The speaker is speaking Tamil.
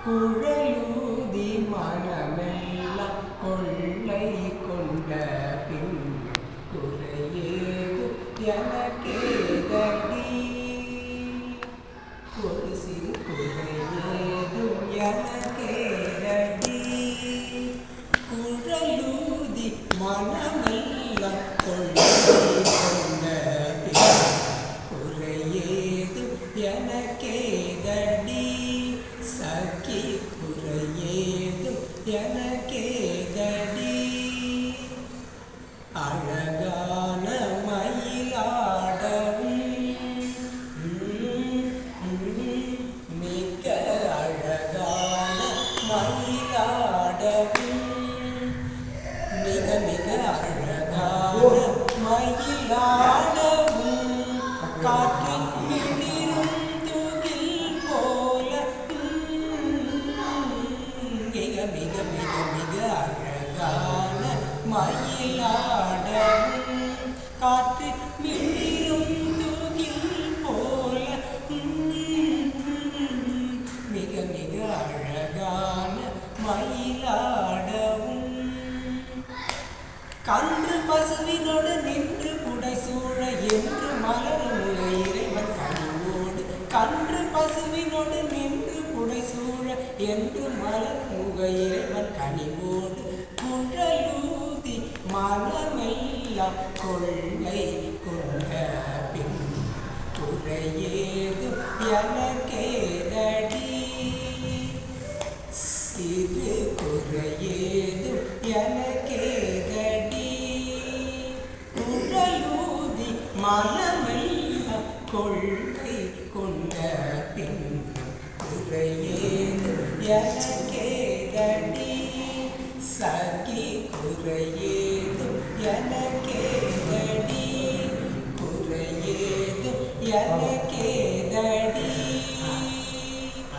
குழலூதி மனமெல்லாம் கொள்ளை கொண்ட பின் குறையேது எனக்கேதடி ஒரு சிறு குறையேதும் எனக்கேதடி குழலூதி மனமெல்லாம் கொள்ளை கொண்ட பின் குறையேதும் எனக்கேதடி சகி குறையேதும் எனக்கேதடி அழகான மயிலாடவும் மிக அழகான மயிலாடவும் மிக மிக அழகான மயிலாடவும் காற்றில் மிளிரும் துகில் போல மிக மிக மிக மிக அழகான மயிலாடவும் காற்றில் மிளிரும் துகில் போல மிக மிக அழகான மயிலாடவும் கன்று பசுவினோடு நின்று புடைசூழ என்று மலரும் இறைவன் கனிவோடு கன்று பசுவினோடு நின்று புடைசூழ என்று மலரும் இறைவன் கனிவோடு குழலூதி மனமெல்லாம் கொள்ளை கொண்ட பின் குறையேதும் எனக்கேதடி சிறு குறையேதும் எனக்கேதடி குழலூதி மனமெல்லாம் கொள்ளை கொண்ட பின் குறையேதும் எனக்கேதடி சகி குறையேதும் எனக்கேதடி குறையேதும் எனக்கே